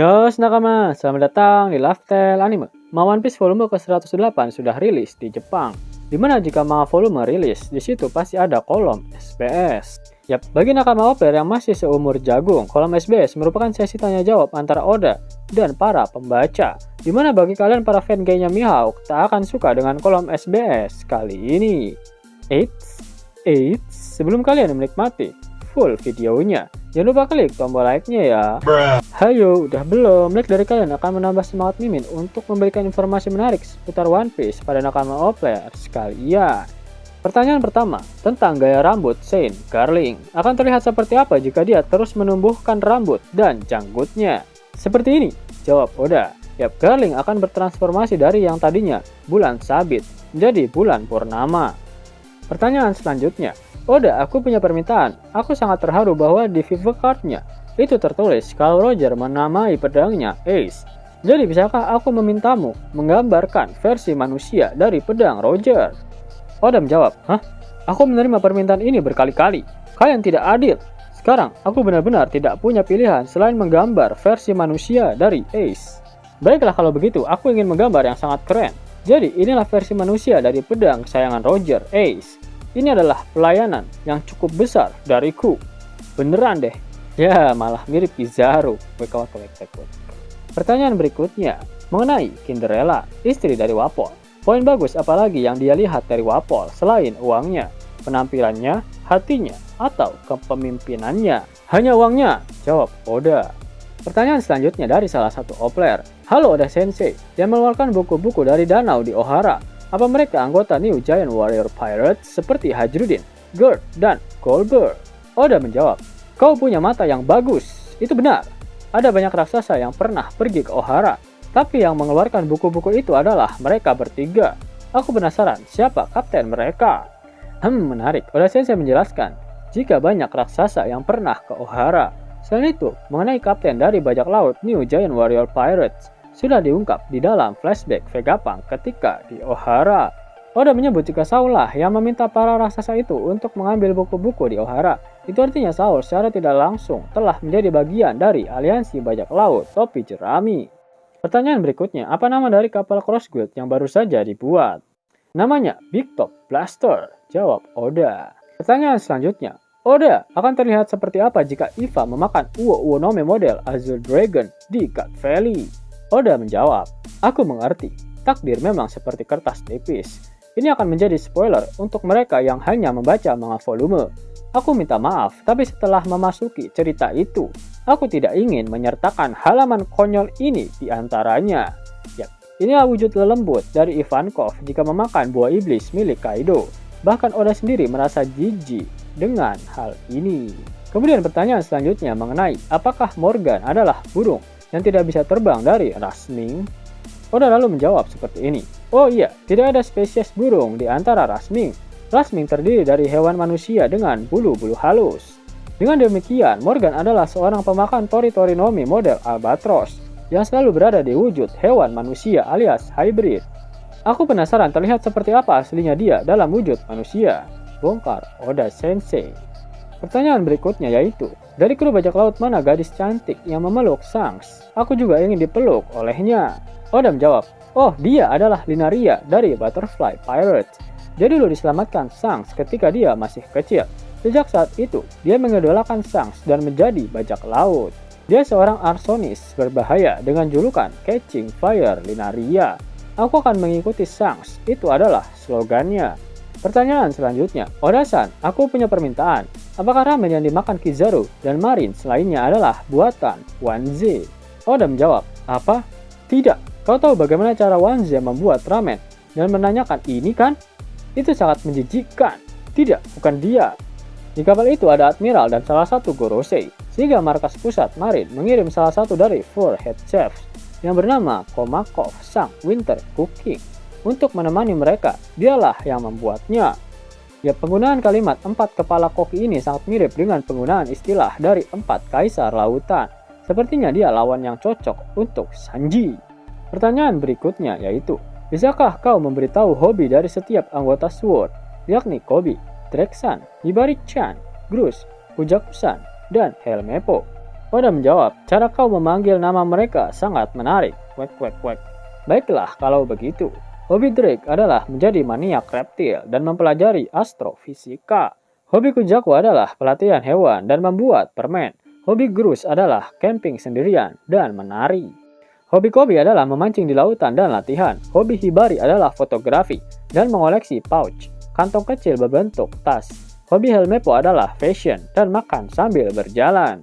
Jos nakama, selamat datang di Lifestyle Anime. Manga One Piece volume ke-108 sudah rilis di Jepang. Dimana jika manga volume rilis, di situ pasti ada kolom SBS. Yap, bagi nakama Oper yang masih seumur jagung, kolom SBS merupakan sesi tanya jawab antara Oda dan para pembaca. Dimana bagi kalian para fan gaynya Mihawk tak akan suka dengan kolom SBS kali ini. Eits, sebelum kalian menikmati full videonya, jangan lupa klik tombol like-nya ya. Hayo, udah belum? Like dari kalian akan menambah semangat Mimin untuk memberikan informasi menarik seputar One Piece pada nakama O-Player sekalian. Pertanyaan pertama, tentang gaya rambut Saint Garling. Akan terlihat seperti apa jika dia terus menumbuhkan rambut dan janggutnya? Seperti ini, jawab Oda. Yap, Garling akan bertransformasi dari yang tadinya bulan sabit menjadi bulan purnama. Pertanyaan selanjutnya, Oda, aku punya permintaan. Aku sangat terharu bahwa di Viva Card-nya itu tertulis kalau Roger menamai pedangnya Ace. Jadi bisakah aku memintamu menggambarkan versi manusia dari pedang Roger? Oda menjawab, hah? Aku menerima permintaan ini berkali-kali. Kalian tidak adil. Sekarang aku benar-benar tidak punya pilihan selain menggambar versi manusia dari Ace. Baiklah kalau begitu, aku ingin menggambar yang sangat keren. Jadi inilah versi manusia dari pedang kesayangan Roger, Ace. Ini adalah pelayanan yang cukup besar dariku. Beneran deh. Ya, malah mirip Kizaru. Pertanyaan berikutnya mengenai Cinderella, istri dari Wapol. Poin bagus apalagi yang dia lihat dari Wapol selain uangnya, penampilannya, hatinya, atau kepemimpinannya? Hanya uangnya, jawab Oda. Pertanyaan selanjutnya dari salah satu O-Player. Halo Oda Sensei, yang mengeluarkan buku-buku dari danau di Ohara. Apa mereka anggota New Giant Warrior Pirates seperti Hajrudin, Gerd, dan Goldberg? Oda menjawab, kau punya mata yang bagus. Itu benar. Ada banyak raksasa yang pernah pergi ke Ohara, tapi yang mengeluarkan buku-buku itu adalah mereka bertiga. Aku penasaran siapa kapten mereka. Menarik. Oda Sensei menjelaskan, jika banyak raksasa yang pernah ke Ohara. Selain itu, mengenai kapten dari bajak laut New Giant Warrior Pirates, sudah diungkap di dalam flashback Vegapunk ketika di Ohara. Oda menyebut jika Saul lah yang meminta para raksasa itu untuk mengambil buku-buku di Ohara. Itu artinya Saul secara tidak langsung telah menjadi bagian dari aliansi bajak laut topi jerami. Pertanyaan berikutnya, apa nama dari kapal Crossguard yang baru saja dibuat? Namanya Big Top Blaster, jawab Oda. Pertanyaan selanjutnya, Oda, akan terlihat seperti apa jika Iva memakan Uo Nome model Azure Dragon di Cut Valley? Oda menjawab, aku mengerti, takdir memang seperti kertas tipis. Ini akan menjadi spoiler untuk mereka yang hanya membaca manga volume. Aku minta maaf, tapi setelah memasuki cerita itu, aku tidak ingin menyertakan halaman konyol ini di antaranya. Yap, inilah wujud lelembut dari Ivankov jika memakan buah iblis milik Kaido. Bahkan Oda sendiri merasa jijik dengan hal ini. Kemudian pertanyaan selanjutnya mengenai apakah Morgan adalah burung yang tidak bisa terbang dari Rasming? Oda lalu menjawab seperti ini. Oh iya, tidak ada spesies burung di antara Rasming. Rasming terdiri dari hewan manusia dengan bulu-bulu halus. Dengan demikian, Morgan adalah seorang pemakan Tori Nomi model Albatros yang selalu berada di wujud hewan manusia alias hybrid. Aku penasaran terlihat seperti apa aslinya dia dalam wujud manusia. Bongkar Oda Sensei. Pertanyaan berikutnya yaitu, dari kru bajak laut mana gadis cantik yang memeluk Shanks? Aku juga ingin dipeluk olehnya. Oda menjawab, oh dia adalah Linaria dari Butterfly Pirates. Dia dulu diselamatkan Shanks ketika dia masih kecil. Sejak saat itu, dia mengidolakan Shanks dan menjadi bajak laut. Dia seorang arsonis berbahaya dengan julukan Catching Fire Linaria. Aku akan mengikuti Shanks, itu adalah slogannya. Pertanyaan selanjutnya, Oda-san, aku punya permintaan. Apakah ramen yang dimakan Kizaru dan Marin selainnya adalah buatan Wanze? Oda menjawab, apa? Tidak, kau tahu bagaimana cara Wanze membuat ramen dan menanyakan ini kan? Itu sangat menjijikkan. Tidak, bukan dia. Di kapal itu ada Admiral dan salah satu Gorosei, sehingga markas pusat Marin mengirim salah satu dari 4 head chefs yang bernama Komakov Sang Winter Cooking untuk menemani mereka. Dialah yang membuatnya. Ya, penggunaan kalimat 4 kepala koki ini sangat mirip dengan penggunaan istilah dari 4 kaisar lautan. Sepertinya dia lawan yang cocok untuk Sanji. Pertanyaan berikutnya yaitu, bisakah kau memberitahu hobi dari setiap anggota SWORD, yakni Koby, Drexan, Hibari-chan, Grus, Fujaku-san, dan Helmepo? Oda menjawab, cara kau memanggil nama mereka sangat menarik. Wek wek wek. Baiklah kalau begitu. Hobi Drake adalah menjadi maniak reptil dan mempelajari astrofisika. Hobi Kujaku adalah pelatihan hewan dan membuat permen. Hobi Grus adalah camping sendirian dan menari. Hobi Kobi adalah memancing di lautan dan latihan. Hobi Hibari adalah fotografi dan mengoleksi pouch, kantong kecil berbentuk tas. Hobi Helmepo adalah fashion dan makan sambil berjalan.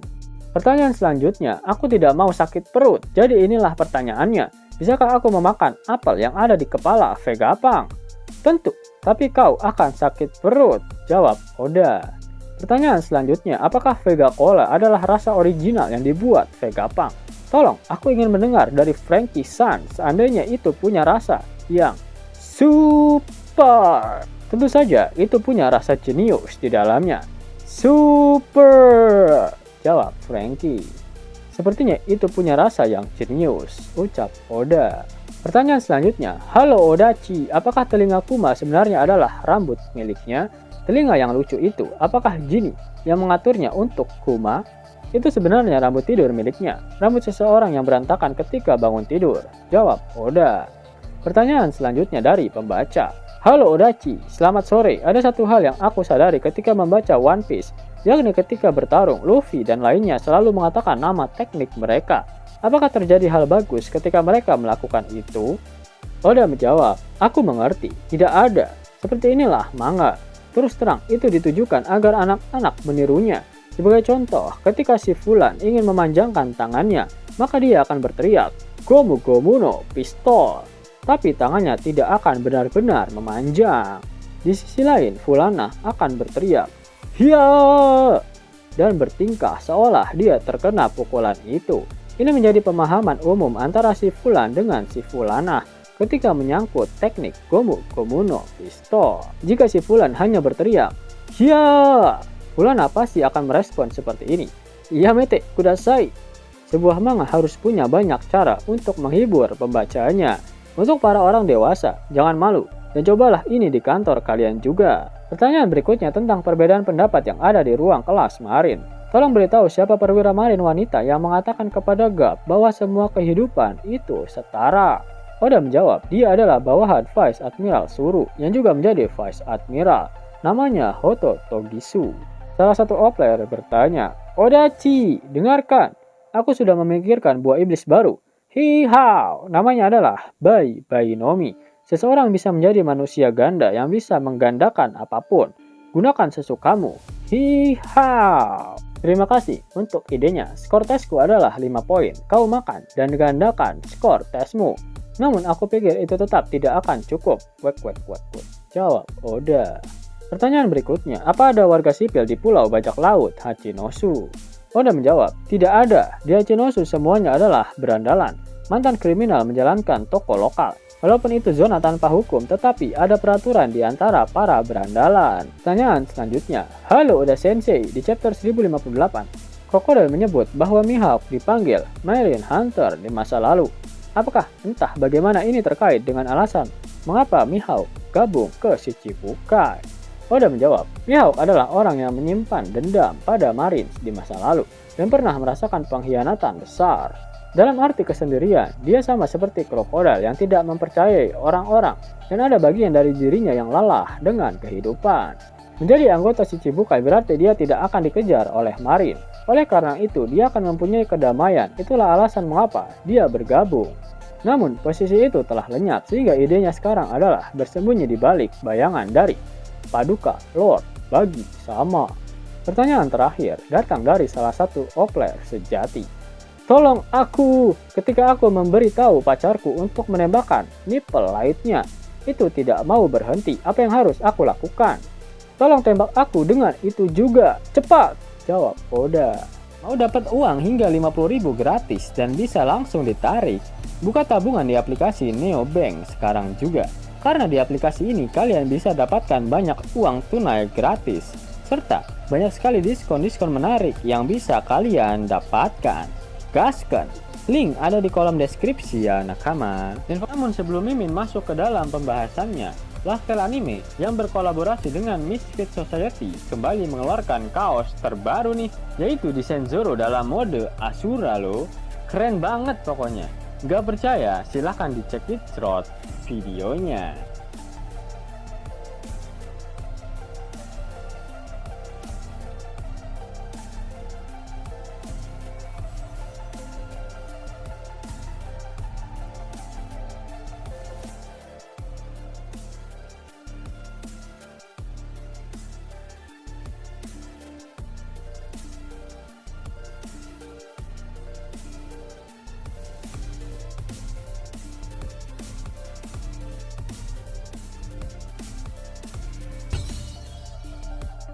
Pertanyaan selanjutnya, aku tidak mau sakit perut, jadi inilah pertanyaannya. Bisakah aku memakan apel yang ada di kepala Vegapunk? Tentu, tapi kau akan sakit perut, jawab Oda. Pertanyaan selanjutnya, apakah Vega Cola adalah rasa original yang dibuat Vegapunk? Tolong, aku ingin mendengar dari Frankie San seandainya itu punya rasa yang super. Tentu saja, itu punya rasa jenius di dalamnya. Super, jawab Frankie. Sepertinya itu punya rasa yang jenius, ucap Oda. Pertanyaan selanjutnya, halo Odachi, apakah telinga Kuma sebenarnya adalah rambut miliknya? Telinga yang lucu itu, apakah Genie yang mengaturnya untuk Kuma? Itu sebenarnya rambut tidur miliknya, rambut seseorang yang berantakan ketika bangun tidur, jawab Oda. Pertanyaan selanjutnya dari pembaca, halo Odachi, selamat sore, ada satu hal yang aku sadari ketika membaca One Piece, yakni ketika bertarung, Luffy dan lainnya selalu mengatakan nama teknik mereka. Apakah terjadi hal bagus ketika mereka melakukan itu? Oda menjawab, aku mengerti, tidak ada. Seperti inilah manga. Terus terang, itu ditujukan agar anak-anak menirunya. Sebagai contoh, ketika si Fulan ingin memanjangkan tangannya, maka dia akan berteriak, Gomu Gomu no pistol. Tapi tangannya tidak akan benar-benar memanjang. Di sisi lain, Fulana akan berteriak, Hiya! Dan bertingkah seolah dia terkena pukulan itu. Ini menjadi pemahaman umum antara si Fulan dengan si Fulana ketika menyangkut teknik Gomu Gomu no pistol. Jika si Fulan hanya berteriak, Hiya! Fulana pasti akan merespon seperti ini. Yamete kudasai. Sebuah manga harus punya banyak cara untuk menghibur pembacanya. Untuk para orang dewasa, jangan malu. Dan cobalah ini di kantor kalian juga. Pertanyaan berikutnya tentang perbedaan pendapat yang ada di ruang kelas Marin. Tolong beritahu siapa perwira Marin wanita yang mengatakan kepada Gap bahwa semua kehidupan itu setara. Oda menjawab, dia adalah bawahan Vice Admiral Suru yang juga menjadi Vice Admiral. Namanya Hoto Togisu. Salah satu player bertanya, Odachi, dengarkan. Aku sudah memikirkan buah iblis baru. Hihau, namanya adalah Bai Nomi. Seseorang bisa menjadi manusia ganda yang bisa menggandakan apapun. Gunakan sesukamu. Hihau. Terima kasih untuk idenya. Skor tesku adalah 5 poin. Kau makan dan gandakan skor tesmu. Namun aku pikir itu tetap tidak akan cukup. Wek. Jawab Oda. Pertanyaan berikutnya, apa ada warga sipil di Pulau Bajak Laut Hachinosu? Oda menjawab, tidak ada. Di Hachinosu semuanya adalah berandalan. Mantan kriminal menjalankan toko lokal. Walaupun itu zona tanpa hukum, tetapi ada peraturan di antara para berandalan. Pertanyaan selanjutnya, halo Oda Sensei, di chapter 1058, Crocodile menyebut bahwa Mihawk dipanggil Marine Hunter di masa lalu. Apakah entah bagaimana ini terkait dengan alasan mengapa Mihawk gabung ke Shichibukai? Oda menjawab, Mihawk adalah orang yang menyimpan dendam pada Marines di masa lalu dan pernah merasakan pengkhianatan besar. Dalam arti kesendirian, dia sama seperti krokodil yang tidak mempercayai orang-orang dan ada bagian dari dirinya yang lelah dengan kehidupan. Menjadi anggota Shichibukai berarti dia tidak akan dikejar oleh Marine. Oleh karena itu, dia akan mempunyai kedamaian. Itulah alasan mengapa dia bergabung. Namun, posisi itu telah lenyap sehingga idenya sekarang adalah bersembunyi di balik bayangan dari Paduka Lord Bagi Sama. Pertanyaan terakhir datang dari salah satu player sejati. Tolong aku, ketika aku memberitahu pacarku untuk menembakkan nipple lightnya, itu tidak mau berhenti. Apa yang harus aku lakukan? Tolong tembak aku dengan itu juga, cepat, jawab Oda. Mau dapat uang hingga 50.000 gratis dan bisa langsung ditarik? Buka tabungan di aplikasi Neobank sekarang juga. Karena di aplikasi ini kalian bisa dapatkan banyak uang tunai gratis. Serta banyak sekali diskon-diskon menarik yang bisa kalian dapatkan. Gaskan, link ada di kolom deskripsi ya nakama. Dan namun sebelum Mimin masuk ke dalam pembahasannya, Lastel Anime yang berkolaborasi dengan Misfit Society kembali mengeluarkan kaos terbaru nih, yaitu desain Zoro dalam mode Asura loh. Keren banget pokoknya. Gak percaya? Silahkan dicek di thread videonya.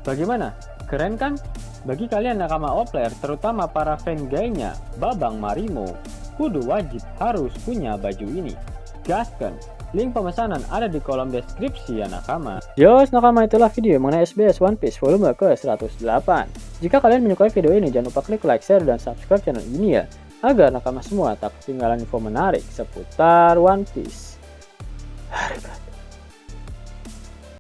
Bagaimana? Keren kan? Bagi kalian nakama Outlier, terutama para fan gaynya Babang Marimo, kudu wajib harus punya baju ini. Gaskan! Link pemesanan ada di kolom deskripsi ya nakama. Yos nakama, itulah video mengenai SBS One Piece volume ke-108. Jika kalian menyukai video ini, jangan lupa klik like, share, dan subscribe channel ini ya, agar nakama semua tak ketinggalan info menarik seputar One Piece. Arigato.